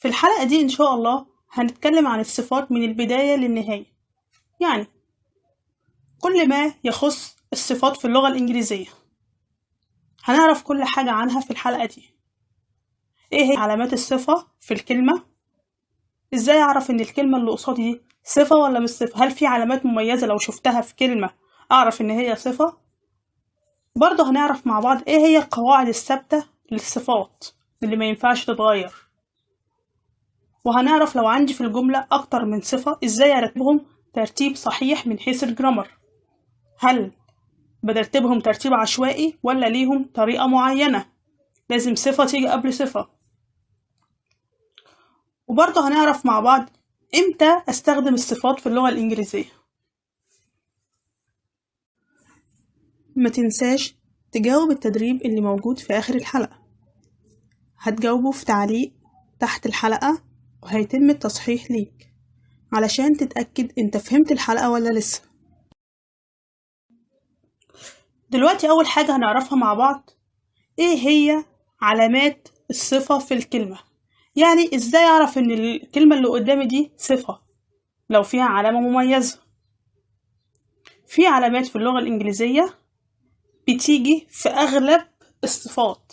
في الحلقة دي إن شاء الله هنتكلم عن الصفات من البداية للنهاية، يعني كل ما يخص الصفات في اللغة الإنجليزية هنعرف كل حاجة عنها في الحلقة دي. إيه هي علامات الصفة في الكلمة؟ إزاي أعرف إن الكلمة اللي قصادي دي صفة ولا مش صفة؟ هل في علامات مميزة لو شفتها في كلمة أعرف إن هي صفة؟ برضه هنعرف مع بعض إيه هي القواعد الثابتة للصفات اللي ما ينفعش تتغير، وهنعرف لو عندي في الجملة أكتر من صفة إزاي أرتبهم ترتيب صحيح من حيث الجرامر. هل برتبهم ترتيب عشوائي ولا ليهم طريقة معينة؟ لازم صفة تيجي قبل صفة. وبرضه هنعرف مع بعض إمتى أستخدم الصفات في اللغة الإنجليزية. ما تنساش تجاوب التدريب اللي موجود في آخر الحلقة، هتجاوبه في تعليق تحت الحلقة وهيتم التصحيح ليك علشان تتأكد انت فهمت الحلقة ولا لسه. دلوقتي أول حاجة هنعرفها مع بعض ايه هي علامات الصفة في الكلمة، يعني ازاي اعرف ان الكلمة اللي قدامي دي صفة لو فيها علامة مميزة. في علامات في اللغة الإنجليزية بتيجي في أغلب الصفات،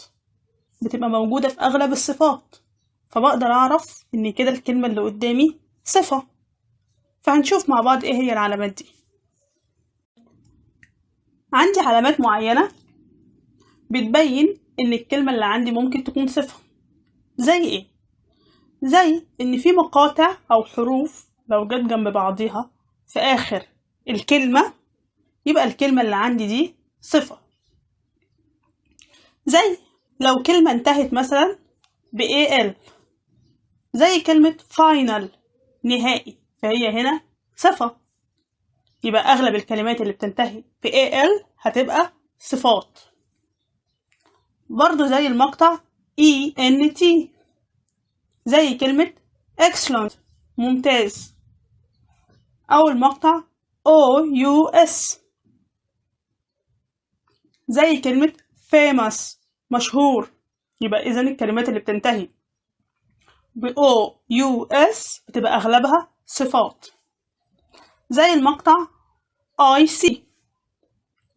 بتبقى موجودة في أغلب الصفات، فبقدر أعرف إن كده الكلمة اللي قدامي صفة. فهنشوف مع بعض إيه هي العلامات دي. عندي علامات معينة بتبين إن الكلمة اللي عندي ممكن تكون صفة. زي إيه؟ زي إن في مقاطع أو حروف لو جت جنب بعضيها في آخر الكلمة يبقى الكلمة اللي عندي دي صفة. زي لو كلمة انتهت مثلا ب AL، زي كلمة final نهائي، فهي هنا صفة. يبقى أغلب الكلمات اللي بتنتهي ب AL هتبقى صفات. برضو زي المقطع ENT، زي كلمة excellent ممتاز، أو المقطع OUS، زي كلمة famous مشهور. يبقى إذن الكلمات اللي بتنتهي ب OUS بتبقى أغلبها صفات. زي المقطع IC،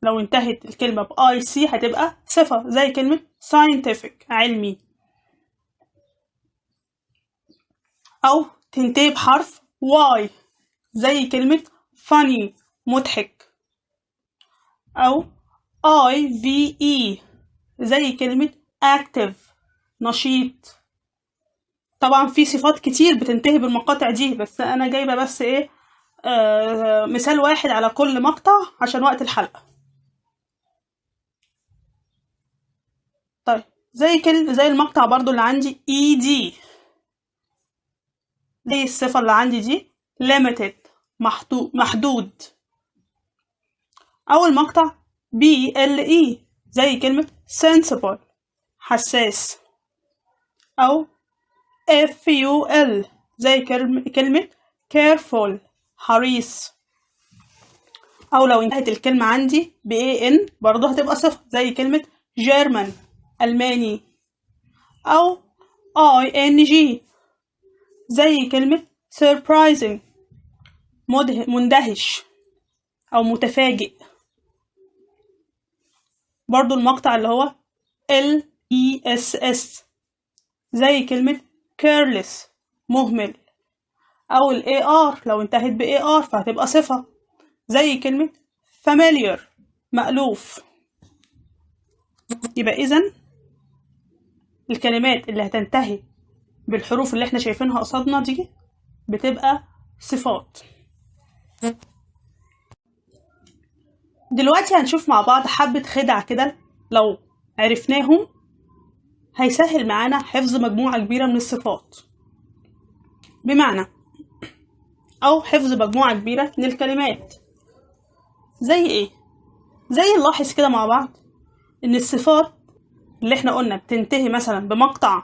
لو انتهت الكلمة ب IC هتبقى صفة، زي كلمة scientific علمي. أو تنتهي بحرف Y، زي كلمة funny مضحك. أو IVE، زي كلمة active نشيط. طبعا في صفات كتير بتنتهي بالمقاطع دي، بس أنا جايبة بس إيه مثال واحد على كل مقطع عشان وقت الحلقة. طيب زي المقطع برضو اللي عندي ED، دي الصفة اللي عندي دي limited محدود. أو المقطع BLE، زي كلمة sensible حساس. أو FUL، زي كلمة careful حريص. أو لو انتهت الكلمة عندي ب AN برضه هتبقى صفة، زي كلمة German ألماني. أو ING، زي كلمة surprising مندهش أو متفاجئ. برضو المقطع اللي هو LESS، زي كلمة careless مهمل. أو AR لو انتهت ب AR فهتبقى صفة، زي كلمة familiar مألوف. يبقى إذن الكلمات اللي هتنتهي بالحروف اللي احنا شايفينها قصادنا دي بتبقى صفات. دلوقتي هنشوف مع بعض حبة خدع كده لو عرفناهم هيسهل معانا حفظ مجموعة كبيرة من الصفات، بمعنى أو حفظ مجموعة كبيرة من الكلمات. زي إيه؟ زي نلاحظ كده مع بعض إن الصفات اللي احنا قلنا بتنتهي مثلا بمقطع،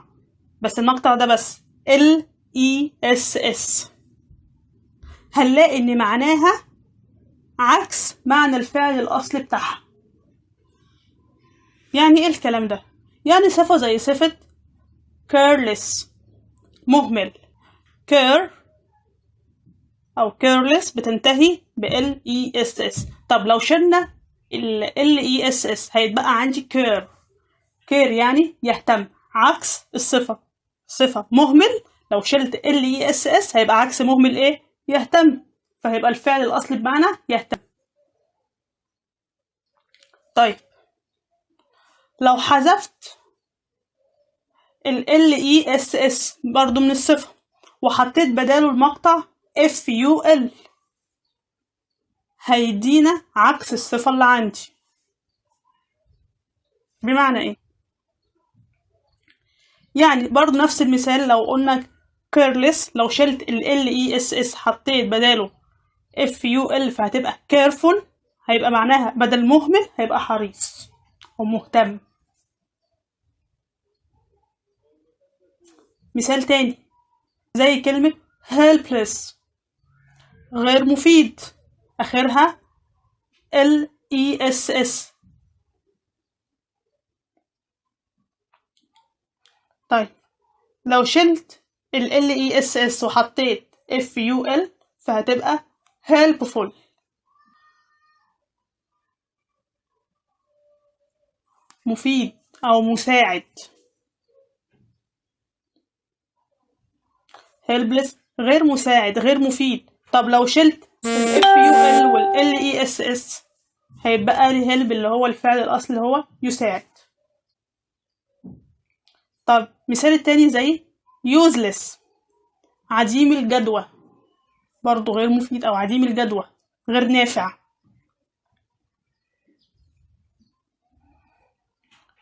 بس المقطع ده بس LESS، هنلاقي إن معناها عكس معنى الفعل الأصلي بتاعها. يعني إيه الكلام ده؟ يعني صفة زي صفة careless مهمل care أو careless بتنتهي ب less. طب لو شلنا ال less هيتبقى عندي care يعني يهتم، عكس صفة مهمل لو شلت less هيبقى عكس مهمل ايه؟ يهتم، فهيبقى الفعل الأصلي بمعنى يهتم. طيب لو حذفت ال less برضو من الصفة وحطيت بداله المقطع ful هيدينا عكس الصفة اللي عندي. بمعنى ايه؟ يعني برضو نفس المثال لو قلنا careless لو شلت ال less حطيت بداله ful فهتبقى careful، هيبقى معناها بدل مهمل هيبقى حريص ومهتم. مثال تاني زي كلمة helpless غير مفيد آخرها less. طيب لو شلت ال less وحطيت ful فهتبقى helpful مفيد أو مساعد. helpless غير مساعد غير مفيد. طب لو شلت ال ful وال less هيبقى لي help اللي هو الفعل الأصلي اللي هو يساعد. طب مثال التاني زي useless عديم الجدوى، برضو غير مفيد أو عديم الجدوى غير نافع.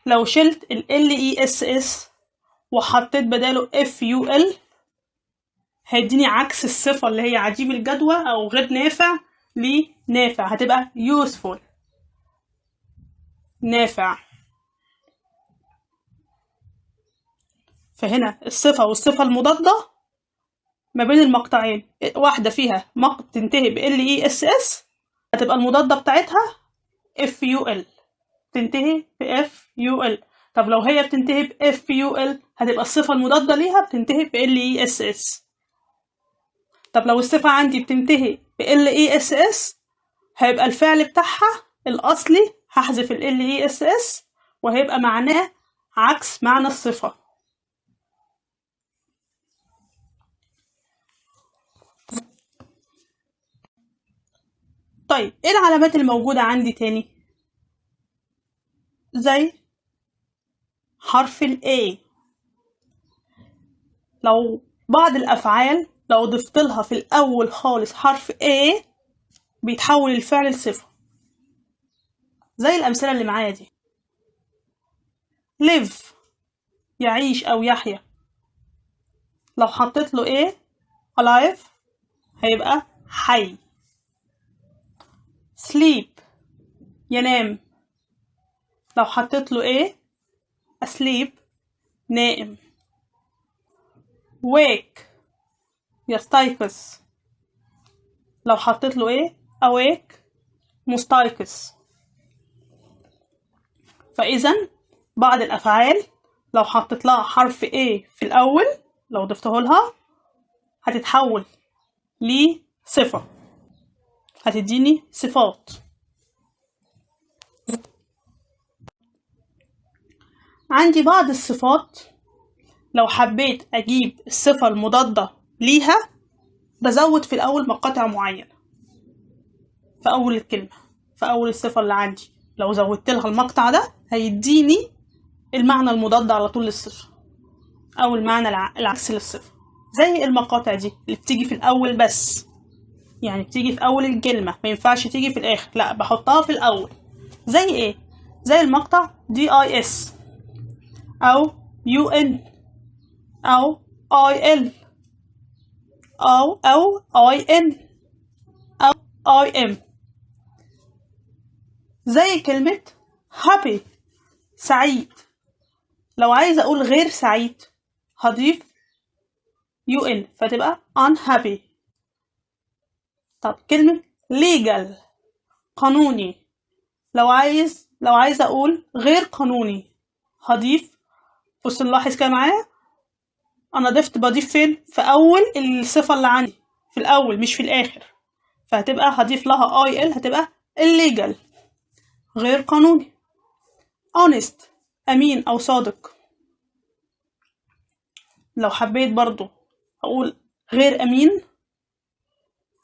لو شلت ال less وحطيت بداله ful هيديني عكس الصفة اللي هي عديم الجدوى أو غير نافع لنافع، هتبقى useful نافع. فهنا الصفة والصفة المضادة ما بين المقطعين، واحدة فيها تنتهي ب less هتبقى المضادة بتاعتها ful تنتهي ب ful. طب لو هي بتنتهي ب ful هتبقى الصفة المضادة ليها بتنتهي ب less. طب لو الصفة عندي بتنتهي ب less هيبقى الفعل بتاعها الأصلي هحذف ال less وهيبقى معناه عكس معنى الصفة. طيب ايه العلامات الموجودة عندي تاني؟ زي حرف ال A. لو بعض الأفعال لو ضفت لها في الأول خالص حرف A بيتحول الفعل لصفة، زي الأمثلة اللي معايا دي. live يعيش أو يحيا، لو حطيت له A alive هيبقى حي. sleep ينام، لو حطيت له A asleep نائم. wake يستيقظ، لو حطيت له ايه awake مستيقظ. فاذا بعض الافعال لو حطيت لها حرف A في الاول لو ضفته لها هتتحول لصفة، هتديني صفات. عندي بعض الصفات لو حبيت اجيب الصفة المضادة ليها بزود في الاول مقاطع معينة في اول الكلمة، في اول الصفة اللي عندي لو زودت لها المقطع ده هيديني المعنى المضاد على طول للصفة او المعنى العكسي للصفة. زي المقاطع دي اللي بتيجي في الاول بس، يعني بتيجي في اول الكلمة ما ينفعش تيجي في الاخر، لا بحطها في الاول. زي ايه؟ زي المقطع dis او un او il او in او im. زي كلمة happy سعيد، لو عايزة اقول غير سعيد هضيف un فتبقى unhappy. طب كلمة legal قانوني، لو عايزة اقول غير قانوني هضيف، بص نلاحظ كده معايا أنا بضيف فين؟ في أول الصفة اللي عندي، في الأول مش في الآخر، فهتبقى هضيف لها IL، هتبقى illegal، غير قانوني. honest، أمين أو صادق. لو حبيت برضو أقول غير أمين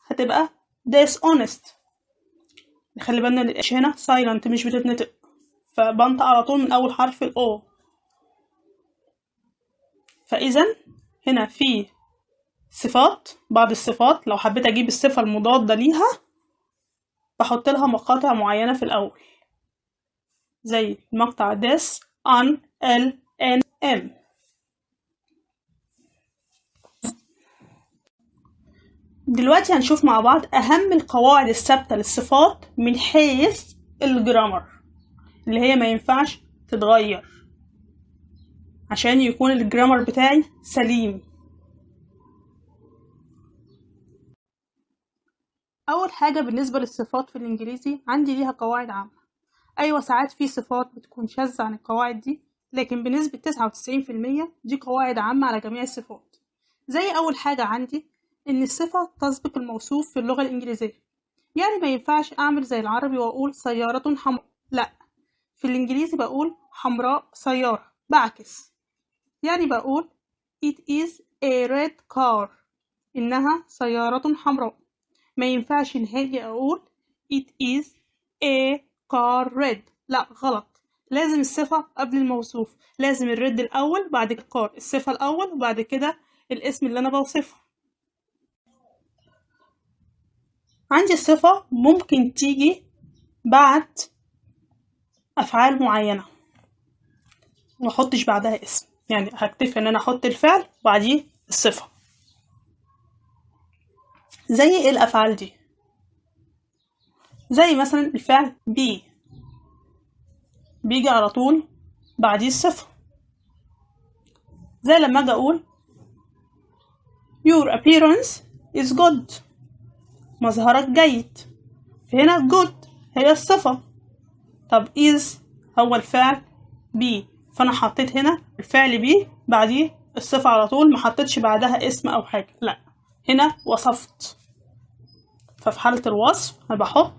هتبقى dishonest. خلي بالنا ان الاتش هنا silent مش بتتنطق، فبنطق على طول من أول حرف ال O. فإذا هنا في صفات، بعض الصفات لو حبيت أجيب الصفة المضادة ليها بحط لها مقاطع معينة في الأول، زي المقطع this on l n m. دلوقتي هنشوف مع بعض أهم القواعد الثابتة للصفات من حيث الجرامر، اللي هي ما ينفعش تتغير عشان يكون الجرامر بتاعي سليم. أول حاجة بالنسبة للصفات في الإنجليزي عندي ليها قواعد عامة. أيوة ساعات في صفات بتكون شاذة عن القواعد دي، لكن بنسبة 99% دي قواعد عامة على جميع الصفات. زي أول حاجة عندي إن الصفة تسبق الموصوف في اللغة الإنجليزية، يعني ما ينفعش أعمل زي العربي وأقول سيارة حمراء، لأ، في الإنجليزي بقول حمراء سيارة، بعكس، يعني بقول it is a red car، إنها سيارة حمراء. ما ينفعش نهائي أقول it is a car red، لا غلط، لازم الصفة قبل الموصوف، لازم الريد الأول بعد الكار، الصفة الأول وبعد كده الاسم اللي أنا بوصفه. عندي الصفة ممكن تيجي بعد أفعال معينة ومحطش بعدها اسم، يعني هكتفي إن أنا أحط الفعل وبعديه الصفة. زي إيه الأفعال دي؟ زي مثلا الفعل be، بيجي على طول بعديه الصفة. زي لما أجي أقول your appearance is good، مظهرك جيد، فهنا good هي الصفة. طب is هو الفعل be، فأنا حطيت هنا الفعل be بعديه الصفة على طول، ما حطيتش بعدها اسم أو حاجة، لأ، هنا وصفت. ففي حالة الوصف أنا بحط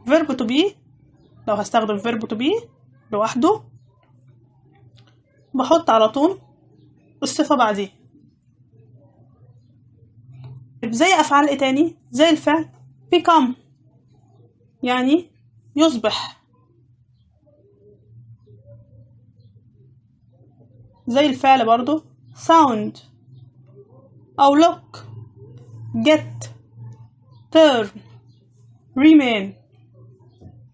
verb to be، لو هستخدم verb to be لوحده بحط على طول الصفة بعديه. زي أفعال إيه تاني؟ زي الفعل become، يعني يصبح. زي الفعل برضو sound أو look، get، turn، remain.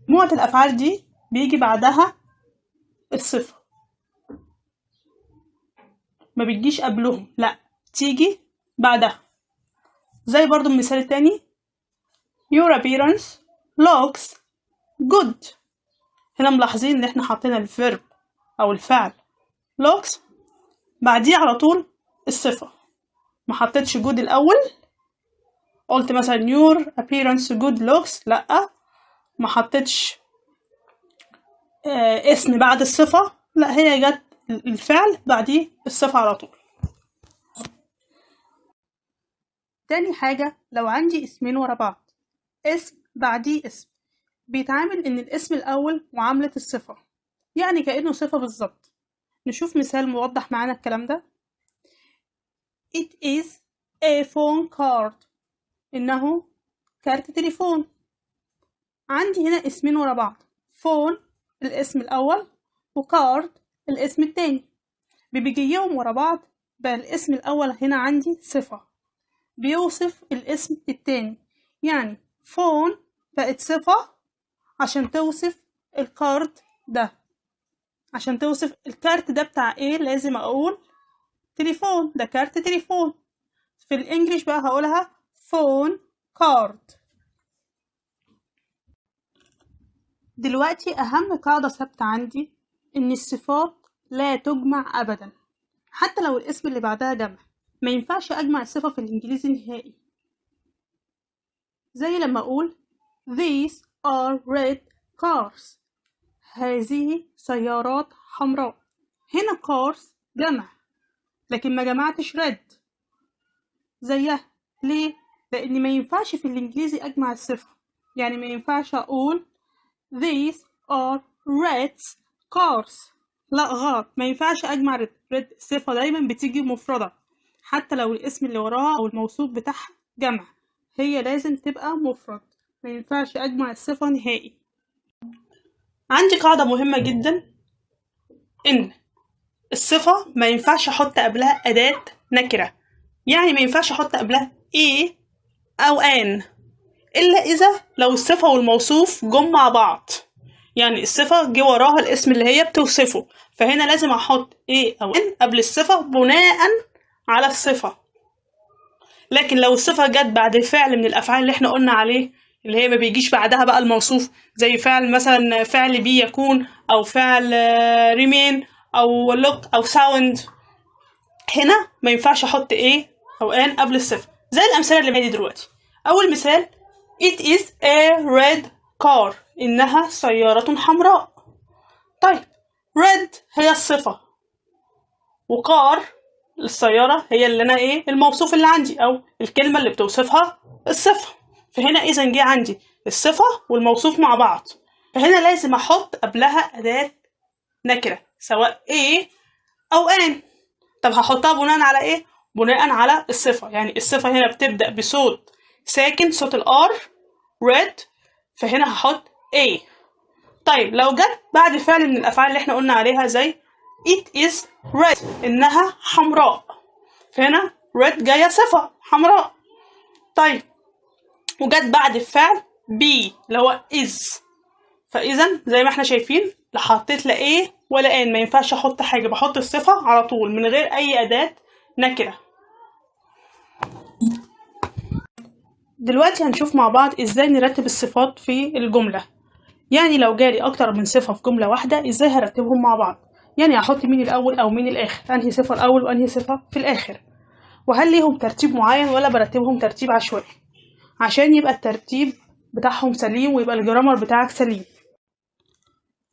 مجموعة الأفعال دي بيجي بعدها الصفة، ما بتجيش قبلهم، لأ، تيجي بعدها. زي برضو المثال التاني your appearance looks good، هنا ملاحظين ان احنا حطينا الفيرب او الفعل looks بعديه على طول الصفة، ما حطيتش good الاول، قلت مثلا your appearance good looks، لأ، ما حطيتش اسم بعد الصفة، لأ، هي جت الفعل بعديه الصفة على طول. تاني حاجة لو عندي اسمين ورا بعض، اسم بعديه اسم، بيتعامل إن الاسم الأول معاملة الصفة، يعني كأنه صفة بالظبط. نشوف مثال موضح معانا الكلام ده. It is a phone card، إنه كارت تليفون. عندي هنا اسمين ورا بعض، phone الاسم الأول وكارد الاسم التاني، بيجيهم ورا بعض، بقى الاسم الأول هنا عندي صفة بيوصف الاسم التاني، يعني phone بقت صفة عشان توصف الكارد ده. عشان توصف الكارت ده بتاع ايه لازم اقول تليفون، ده كارت تليفون. في الانجليش بقى هقولها phone card. دلوقتي اهم قاعدة ثابتة عندي ان الصفات لا تجمع ابدا، حتى لو الاسم اللي بعدها جمع ما ينفعش اجمع الصفة في الانجليزي نهائي. زي لما اقول these are red cars، هذه سيارات حمراء، هنا cars جمع، لكن ما جمعتش red زيها. ليه؟ لأن ما ينفعش في الإنجليزي أجمع الصفة. يعني ما ينفعش أقول these are red cars. لا غلط، ما ينفعش أجمع red. الصفة دايما بتيجي مفردة حتى لو الاسم اللي وراها أو الموصوف بتاعها جمع، هي لازم تبقى مفرد. ما ينفعش أجمع الصفة نهائي. عندي قاعدة مهمة جدا، إن الصفة ما ينفعش أحط قبلها أداة نكرة. يعني ما ينفعش أحط قبلها إيه أو آن، إلا إذا لو الصفة والموصوف جم مع بعض. يعني الصفة جه وراها الاسم اللي هي بتوصفه، فهنا لازم أحط إيه أو إن قبل الصفة بناء على الصفة. لكن لو الصفة جت بعد فعل من الأفعال اللي إحنا قلنا عليه، اللي هي ما بيجيش بعدها بقى الموصوف، زي فعل مثلا فعل بي يكون، أو فعل remain أو look أو sound، هنا ما ينفعش أحط إيه أو آن قبل الصفة. زي الأمثلة اللي معايا دلوقتي. أول مثال it is a red car، إنها سيارة حمراء. طيب red هي الصفة، وكار السيارة هي اللي أنا إيه الموصوف اللي عندي أو الكلمة اللي بتوصفها الصفة. فهنا إذا جه عندي الصفة والموصوف مع بعض، فهنا لازم أحط قبلها أداة نكرة سواء إيه أو آن. طب هحطها بناء على إيه؟ بناء على الصفة. يعني الصفة هنا بتبدأ بصوت ساكن، صوت الآر red، فهنا هحط A. طيب لو جت بعد فعل من الأفعال اللي احنا قلنا عليها زي it is red، إنها حمراء، فهنا red جاية صفة حمراء. طيب وجت بعد الفعل be اللي هو is، فإذا زي ما احنا شايفين لا حطيت لا A ولا آن، ما ينفعش أحط حاجة، بحط الصفة على طول من غير أي أداة نكرة. دلوقتي هنشوف مع بعض ازاي نرتب الصفات في الجملة. يعني لو جالي اكتر من صفة في جملة واحدة ازاي هرتبهم مع بعض؟ يعني هحط مين الاول او مين الاخر، انهي صفة الاول وانهي صفة في الاخر، وهل ليهم ترتيب معين ولا برتبهم ترتيب عشوائي عشان يبقى الترتيب بتاعهم سليم ويبقى الجرامر بتاعك سليم.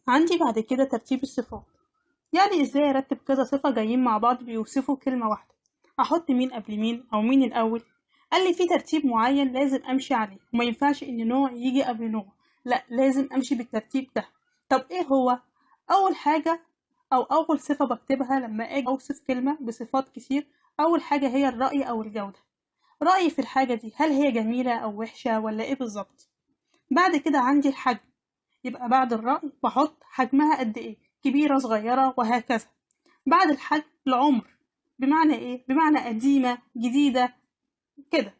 عندي بعد كده ترتيب الصفات. يعني ازاي ارتب كذا صفة جايين مع بعض بيوصفوا كلمة واحدة، احط مين قبل مين او مين الاول؟ قال لي في ترتيب معين لازم امشي عليه، وما ينفعش ان نوع يجي قبل نوع، لا لازم امشي بالترتيب ده. طب ايه هو؟ اول حاجة او اول صفة بكتبها لما اجي اوصف كلمة بصفات كتير، اول حاجة هي الرأي او الجودة. رأيي في الحاجة دي، هل هي جميلة او وحشة ولا ايه بالظبط. بعد كده عندي الحجم، يبقى بعد الرأي بحط حجمها قد ايه، كبيرة صغيرة وهكذا. بعد الحجم العمر، بمعنى ايه؟ بمعنى قديمة جديدة كده.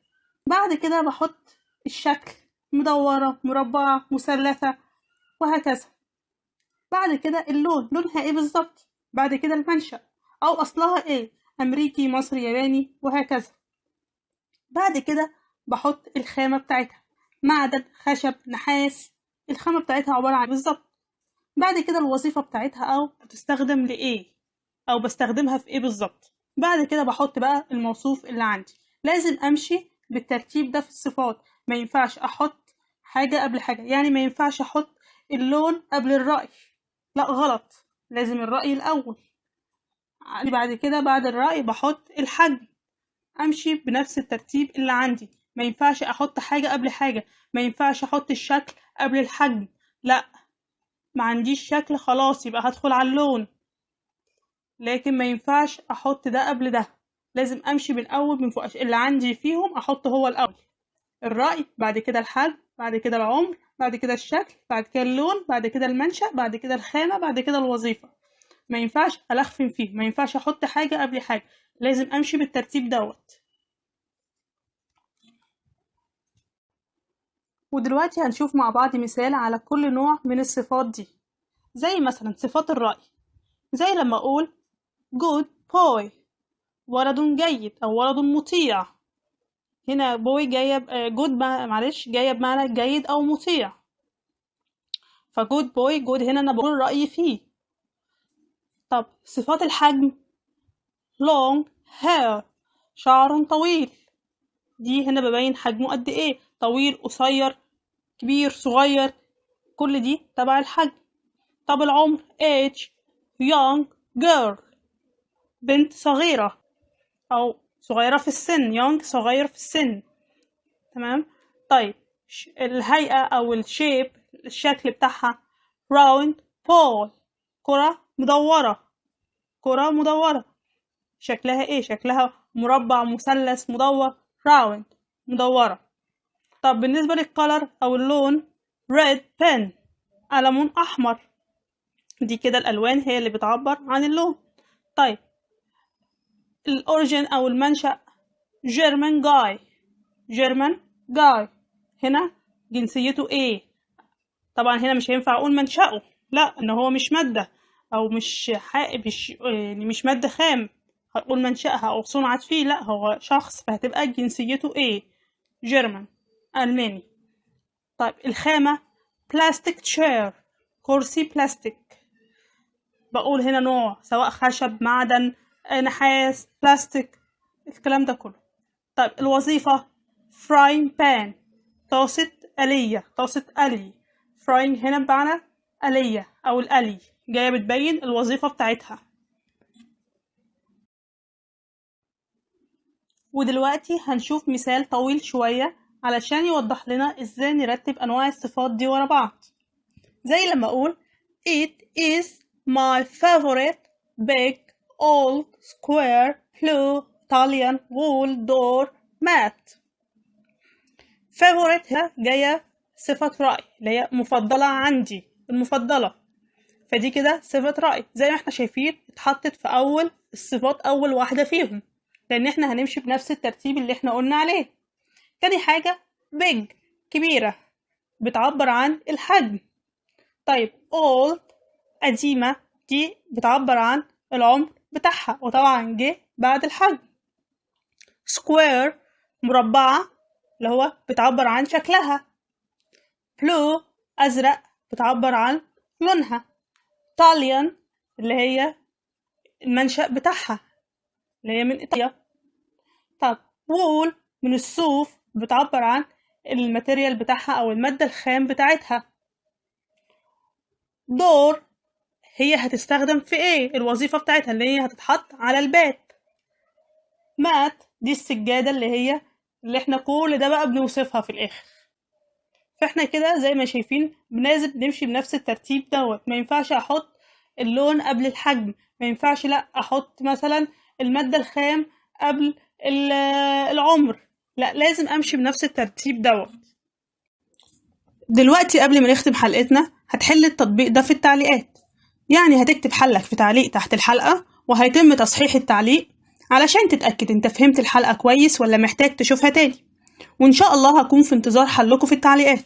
بعد كده بحط الشكل، مدورة مربعة مثلثة وهكذا. بعد كده اللون، لونها ايه بالظبط. بعد كده المنشأ او اصلها ايه، امريكي مصري ياباني وهكذا. بعد كده بحط الخامة بتاعتها، معدن خشب نحاس، الخامة بتاعتها عبارة عن بالظبط. بعد كده الوظيفة بتاعتها او بتستخدم لإيه او بستخدمها في ايه بالظبط. بعد كده بحط بقى الموصوف اللي عندي. لازم امشي بالترتيب ده في الصفات، ما ينفعش احط حاجة قبل حاجة. يعني ما ينفعش احط اللون قبل الرأي، لا غلط، لازم الرأي الاول. بعد كده بعد الرأي بحط الحجم، امشي بنفس الترتيب اللي عندي. ما ينفعش احط حاجة قبل حاجة، ما ينفعش احط الشكل قبل الحجم، لا ما عنديش شكل خلاص يبقى هدخل على اللون، لكن ما ينفعش احط ده قبل ده، لازم امشي من اول من فوق اللي عندي فيهم احط هو الاول. الرأي، بعد كده الحجم، بعد كده العمر، بعد كده الشكل، بعد كده اللون، بعد كده المنشأ، بعد كده الخامة، بعد كده الوظيفة. ما ينفعش ألخفن فيه، ما ينفعش احط حاجة قبل حاجة، لازم امشي بالترتيب دوت. ودلوقتي هنشوف مع بعض مثال على كل نوع من الصفات دي. زي مثلا صفات الرأي، زي لما اقول good boy، ولد جيد او ولد مطيع. هنا boy جاية good معلش جاية بمعنى جيد او مطيع، فجود boy جود هنا انا بقول رأيي فيه. طب صفات الحجم long hair، شعر طويل، دي هنا ببين حجمه قد ايه، طويل قصير كبير صغير، كل دي تبع الحجم. طب العمر age young girl، بنت صغيرة. أو صغيرة في السن، young صغير في السن. تمام. طيب الهيئة أو الشيب، الشكل بتاعها round ball، كرة مدورة، كرة مدورة. شكلها ايه؟ شكلها مربع، مثلث، مدور، round، مدورة. طب بالنسبة للcolor أو اللون red pen، قلم أحمر. دي كده الألوان هي اللي بتعبر عن اللون. طيب الأوريجين أو المنشأ German guy، German guy، هنا جنسيته ايه؟ طبعا هنا مش هينفع أقول منشأه، لا، إن هو مش مادة أو مش مادة خام هقول منشأها أو صنعت فيه، لا، هو شخص، فهتبقى جنسيته ايه؟ German، ألماني. طيب الخامة plastic chair، كرسي بلاستيك. بقول هنا نوع، سواء خشب، معدن، نحاس، بلاستيك، الكلام ده كله. طيب الوظيفة frying pan، طاسة آلية، طاسة قلي. frying هنا بمعنى آلية أو القلي، جاية بتبين الوظيفة بتاعتها. ودلوقتي هنشوف مثال طويل شوية علشان يوضح لنا ازاي نرتب أنواع الصفات دي ورا بعض. زي لما أقول It is my favorite big old square blue Italian wool door mat. favorite هنا جاية صفة رأي، اللي هي مفضلة عندي، المفضلة، فدي كده صفة رأي. زي ما احنا شايفين اتحطت في أول الصفات، أول واحدة فيهم، لأن احنا هنمشي بنفس الترتيب اللي احنا قلنا عليه. تاني حاجة big، كبيرة، بتعبر عن الحجم. طيب old، قديمة، دي بتعبر عن العمر بتاعها، وطبعا جه بعد الحجم. square، مربعة، اللي هو بتعبر عن شكلها. blue، أزرق، بتعبر عن لونها. Italian، اللي هي المنشأ بتاعها، اللي هي من إيطاليا. طب wool، من الصوف، بتعبر عن الماتيريال بتاعها أو المادة الخام بتاعتها. door، هي هتستخدم في ايه؟ الوظيفة بتاعتها اللي هي هتتحط على الباب. مات، دي السجادة اللي احنا كل ده بقى بنوصفها في الآخر. فاحنا كده زي ما شايفين بنازل نمشي بنفس الترتيب دوت. ما ينفعش احط اللون قبل الحجم، ما ينفعش لا احط مثلا المادة الخام قبل العمر، لا، لازم امشي بنفس الترتيب دوت. دلوقتي قبل ما نختم حلقتنا هتحل التطبيق ده في التعليقات، يعني هتكتب حلك في تعليق تحت الحلقة، وهيتم تصحيح التعليق علشان تتأكد انت فهمت الحلقة كويس ولا محتاج تشوفها تاني. وإن شاء الله هكون في انتظار حلكم في التعليقات.